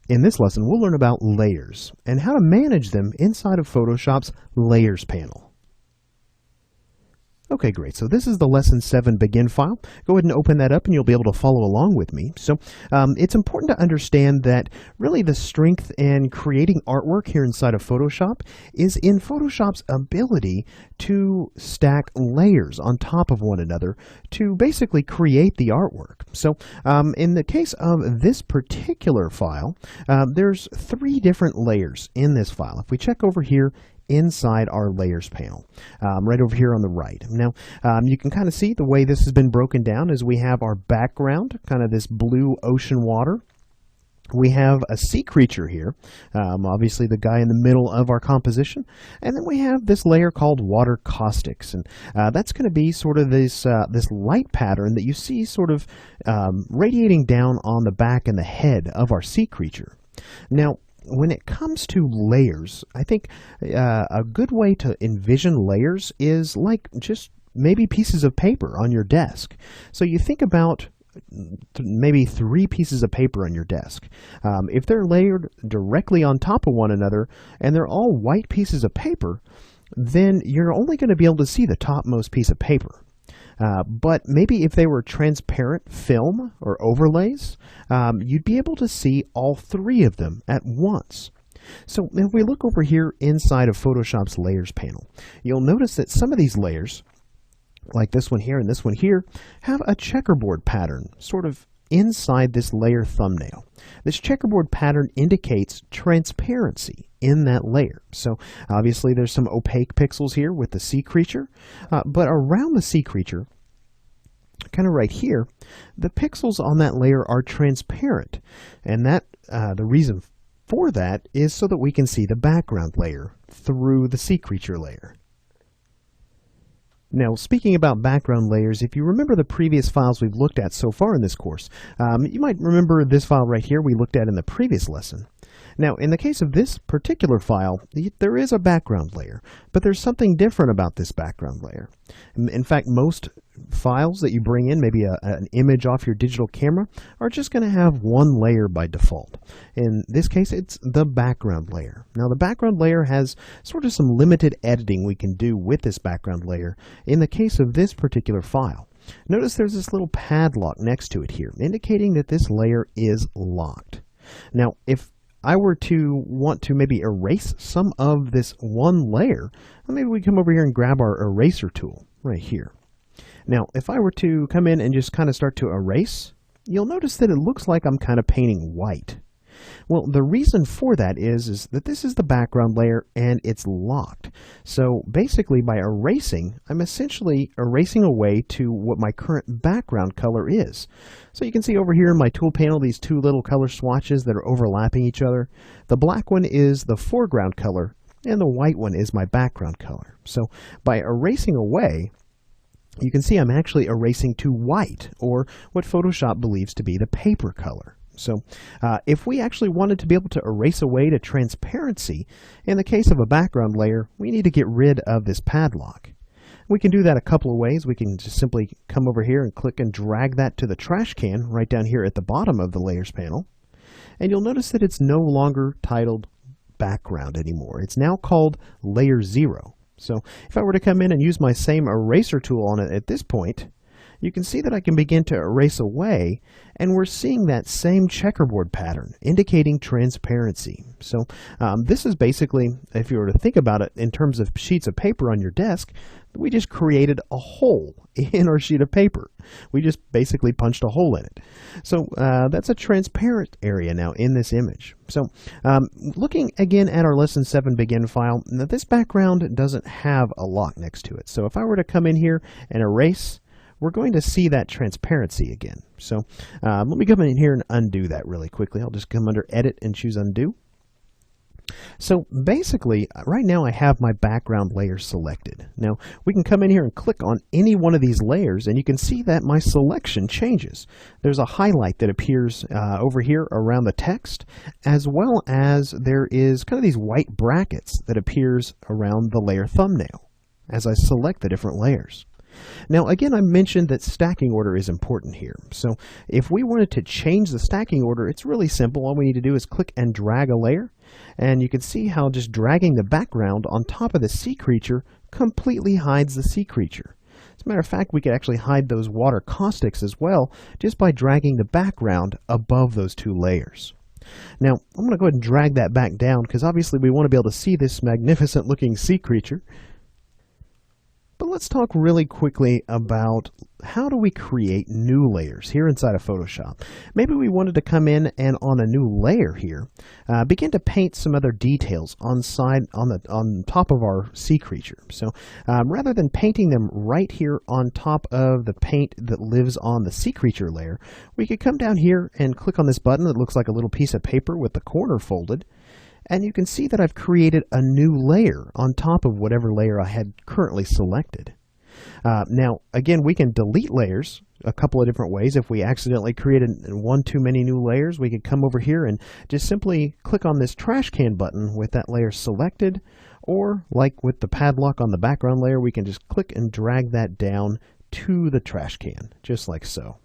In this lesson, we'll learn about layers and how to manage them inside of Photoshop's Layers panel. Okay, great. So this is the Lesson 7 Begin file. Go ahead and open that up and you'll be able to follow along with me. So it's important to understand that really the strength in creating artwork here inside of Photoshop is in Photoshop's ability to stack layers on top of one another to basically create the artwork. So in the case of this particular file, there's 3 different layers in this file. If we check over here inside our layers panel, right over here on the right. Now, you can kind of see the way this has been broken down is we have our background, kind of this blue ocean water. We have a sea creature here, obviously the guy in the middle of our composition, and then we have this layer called water caustics, and that's going to be sort of this light pattern that you see sort of radiating down on the back and the head of our sea creature. Now, when it comes to layers, I think a good way to envision layers is like just maybe pieces of paper on your desk. So you think about maybe 3 pieces of paper on your desk. If they're layered directly on top of one another and they're all white pieces of paper, then you're only going to be able to see the topmost piece of paper. But maybe if they were transparent film or overlays, you'd be able to see all 3 of them at once. So if we look over here inside of Photoshop's Layers panel, you'll notice that some of these layers, like this one here and this one here, have a checkerboard pattern sort of inside this layer thumbnail. This checkerboard pattern indicates transparency in that layer. So obviously there's some opaque pixels here with the sea creature, but around the sea creature, kind of right here, the pixels on that layer are transparent. And that the reason for that is so that we can see the background layer through the sea creature layer. Now, speaking about background layers, if you remember the previous files we've looked at so far in this course, you might remember this file right here we looked at in the previous lesson. Now, in the case of this particular file, there is a background layer, but there's something different about this background layer. In fact, most files that you bring in, maybe an image off your digital camera, are just going to have one layer by default. In this case, it's the background layer. Now, the background layer has sort of some limited editing we can do with this background layer in the case of this particular file. Notice there's this little padlock next to it here, indicating that this layer is locked. Now, if I were to want to maybe erase some of this one layer, maybe we come over here and grab our eraser tool right here. Now, if I were to come in and just kind of start to erase, you'll notice that it looks like I'm kind of painting white. Well, the reason for that is that this is the background layer and it's locked. So basically by erasing, I'm essentially erasing away to what my current background color is. So you can see over here in my tool panel these 2 little color swatches that are overlapping each other. The black one is the foreground color and the white one is my background color. So by erasing away, you can see I'm actually erasing to white, or what Photoshop believes to be the paper color. So if we actually wanted to be able to erase away to transparency, in the case of a background layer, we need to get rid of this padlock. We can do that a couple of ways. We can just simply come over here and click and drag that to the trash can right down here at the bottom of the Layers panel. And you'll notice that it's no longer titled Background anymore. It's now called Layer 0. So if I were to come in and use my same eraser tool on it at this point, you can see that I can begin to erase away, and we're seeing that same checkerboard pattern indicating transparency. So this is basically, if you were to think about it in terms of sheets of paper on your desk, we just created a hole in our sheet of paper. We just basically punched a hole in it. So that's a transparent area now in this image. So looking again at our Lesson 7 Begin file, this background doesn't have a lock next to it. So if I were to come in here and erase, we're going to see that transparency again. So let me come in here and undo that really quickly. I'll just come under Edit and choose Undo. So basically, right now I have my background layer selected. Now, we can come in here and click on any one of these layers, and you can see that my selection changes. There's a highlight that appears over here around the text, as well as there is kind of these white brackets that appears around the layer thumbnail as I select the different layers. Now, again, I mentioned that stacking order is important here. So if we wanted to change the stacking order, it's really simple. All we need to do is click and drag a layer, and you can see how just dragging the background on top of the sea creature completely hides the sea creature. As a matter of fact, we could actually hide those water caustics as well just by dragging the background above those two layers. Now, I'm going to go ahead and drag that back down because obviously we want to be able to see this magnificent looking sea creature. But let's talk really quickly about how do we create new layers here inside of Photoshop. Maybe we wanted to come in and on a new layer here, begin to paint some other details on top of our sea creature. So rather than painting them right here on top of the paint that lives on the sea creature layer, we could come down here and click on this button that looks like a little piece of paper with the corner folded. And you can see that I've created a new layer on top of whatever layer I had currently selected. Now, again, we can delete layers a couple of different ways. If we accidentally created one too many new layers, we could come over here and just simply click on this trash can button with that layer selected. Or, like with the padlock on the background layer, we can just click and drag that down to the trash can, just like so.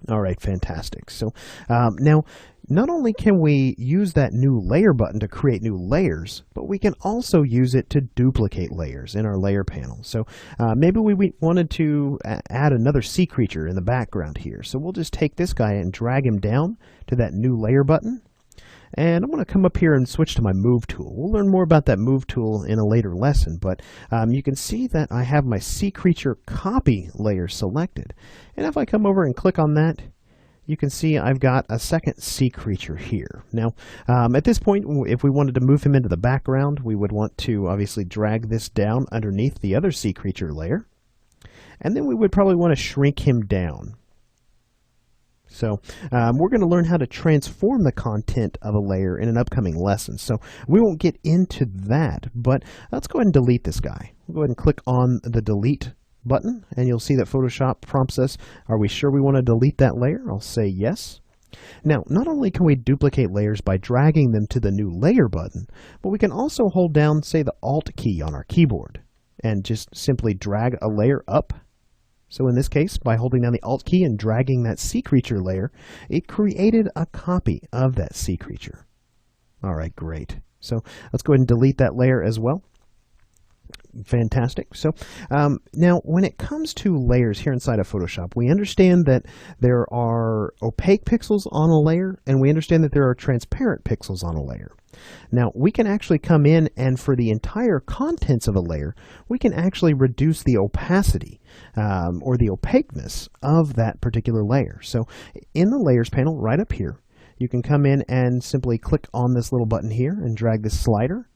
All right, fantastic. So now, not only can we use that new layer button to create new layers, but we can also use it to duplicate layers in our layer panel. So maybe we wanted to add another sea creature in the background here. So we'll just take this guy and drag him down to that new layer button. And I'm going to come up here and switch to my Move tool. We'll learn more about that Move tool in a later lesson, but you can see that I have my Sea Creature Copy layer selected. And if I come over and click on that, you can see I've got a second sea creature here. Now, at this point, if we wanted to move him into the background, we would want to obviously drag this down underneath the other sea creature layer. And then we would probably want to shrink him down. So we're going to learn how to transform the content of a layer in an upcoming lesson. So we won't get into that, but let's go ahead and delete this guy. We'll go ahead and click on the delete button, and you'll see that Photoshop prompts us, are we sure we want to delete that layer? I'll say yes. Now, not only can we duplicate layers by dragging them to the new layer button, but we can also hold down, say, the Alt key on our keyboard and just simply drag a layer up. So in this case, by holding down the Alt key and dragging that sea creature layer, it created a copy of that sea creature. All right, great. So let's go ahead and delete that layer as well. Fantastic. So now when it comes to layers here inside of Photoshop, we understand that there are opaque pixels on a layer, and we understand that there are transparent pixels on a layer. Now, we can actually come in and for the entire contents of a layer, we can actually reduce the opacity or the opaqueness of that particular layer. So in the Layers panel right up here, you can come in and simply click on this little button here and drag this slider.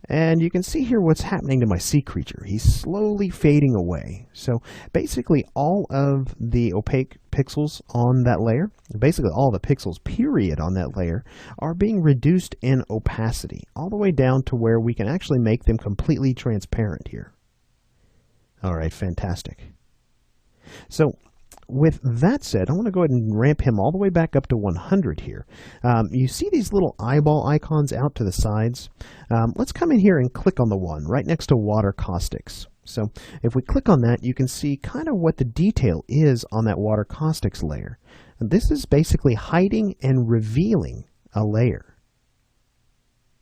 And you can see here what's happening to my sea creature. He's slowly fading away. So basically all of the opaque pixels on that layer, basically all the pixels period on that layer, are being reduced in opacity, all the way down to where we can actually make them completely transparent here. All right, fantastic. So with that said, I want to go ahead and ramp him all the way back up to 100 here. You see these little eyeball icons out to the sides? Let's come in here and click on the one right next to Water Caustics. So if we click on that, you can see kind of what the detail is on that Water Caustics layer. And this is basically hiding and revealing a layer.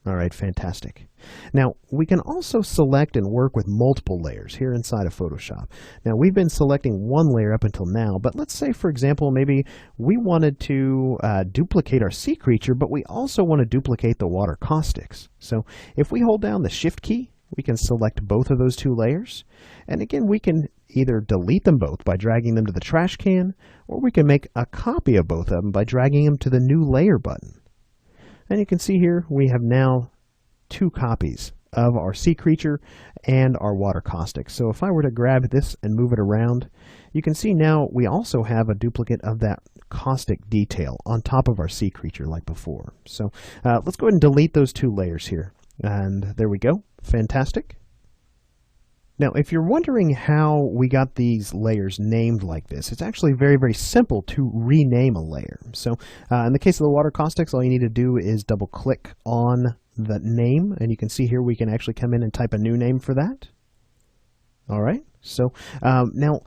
All right, fantastic. Now, we can also select and work with multiple layers here inside of Photoshop. Now, we've been selecting one layer up until now, but let's say, for example, maybe we wanted to duplicate our sea creature, but we also want to duplicate the Water Caustics. So if we hold down the Shift key, we can select both of those two layers. And again, we can either delete them both by dragging them to the trash can, or we can make a copy of both of them by dragging them to the New Layer button. And you can see here we have now two copies of our sea creature and our Water Caustic. So if I were to grab this and move it around, you can see now we also have a duplicate of that caustic detail on top of our sea creature like before. So let's go ahead and delete those two layers here. And there we go. Fantastic. Now, if you're wondering how we got these layers named like this, it's actually very, very simple to rename a layer. So in the case of the Water Caustics, all you need to do is double click on the name, and you can see here we can actually come in and type a new name for that. All right, So now,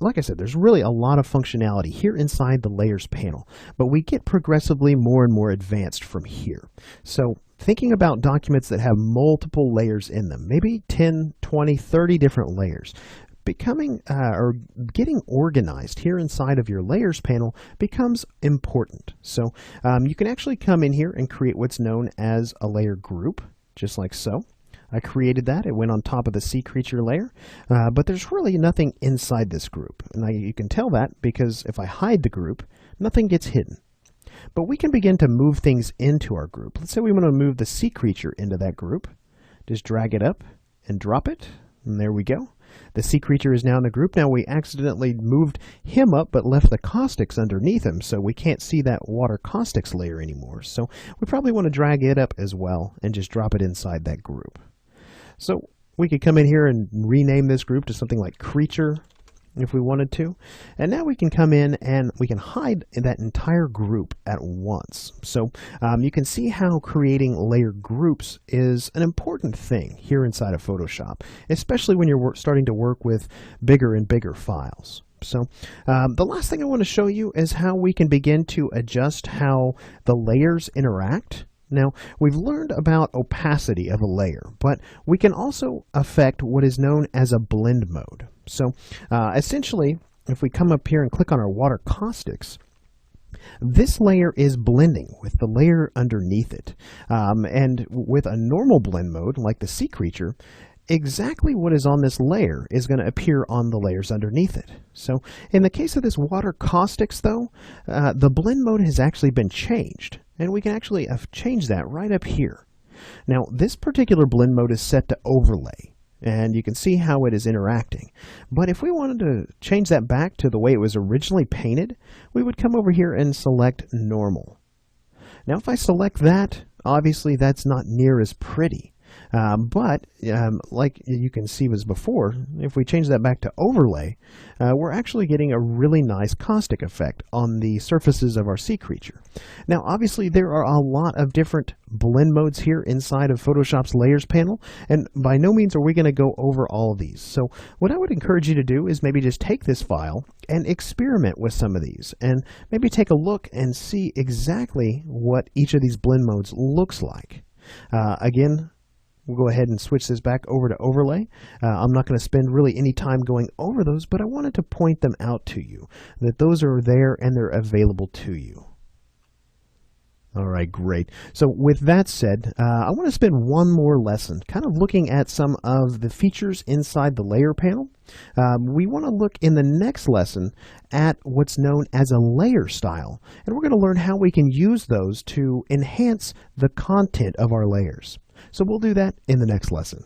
like I said, there's really a lot of functionality here inside the Layers panel, but we get progressively more and more advanced from here. So thinking about documents that have multiple layers in them, maybe 10, 20, 30 different layers, becoming or getting organized here inside of your Layers panel becomes important. So you can actually come in here and create what's known as a layer group, just like so. I created that. It went on top of the sea creature layer, but there's really nothing inside this group. And you can tell that because if I hide the group, nothing gets hidden. But we can begin to move things into our group. Let's say we want to move the sea creature into that group. Just drag it up and drop it, and there we go. The sea creature is now in the group. Now we accidentally moved him up but left the caustics underneath him, so we can't see that water caustics layer anymore. So we probably want to drag it up as well and just drop it inside that group. So we could come in here and rename this group to something like creature if we wanted to. And now we can come in and we can hide that entire group at once. So you can see how creating layer groups is an important thing here inside of Photoshop, especially when you're starting to work with bigger and bigger files. So the last thing I want to show you is how we can begin to adjust how the layers interact. Now, we've learned about opacity of a layer, but we can also affect what is known as a blend mode. So essentially, if we come up here and click on our water caustics, this layer is blending with the layer underneath it. And with a normal blend mode, like the sea creature, exactly what is on this layer is going to appear on the layers underneath it. So in the case of this water caustics, though, the blend mode has actually been changed. And we can actually change that right up here. Now, this particular blend mode is set to overlay, and you can see how it is interacting. But if we wanted to change that back to the way it was originally painted, we would come over here and select normal. Now, if I select that, obviously that's not near as pretty. But like you can see was before, if we change that back to overlay, we're actually getting a really nice caustic effect on the surfaces of our sea creature. Now, obviously, there are a lot of different blend modes here inside of Photoshop's Layers panel, and by no means are we going to go over all of these. So what I would encourage you to do is maybe just take this file and experiment with some of these, and maybe take a look and see exactly what each of these blend modes looks like. Again, we'll go ahead and switch this back over to overlay. I'm not going to spend really any time going over those, but I wanted to point them out to you, that those are there and they're available to you. All right, great. So with that said, I want to spend one more lesson kind of looking at some of the features inside the layer panel. We want to look in the next lesson at what's known as a layer style, and we're going to learn how we can use those to enhance the content of our layers. So we'll do that in the next lesson.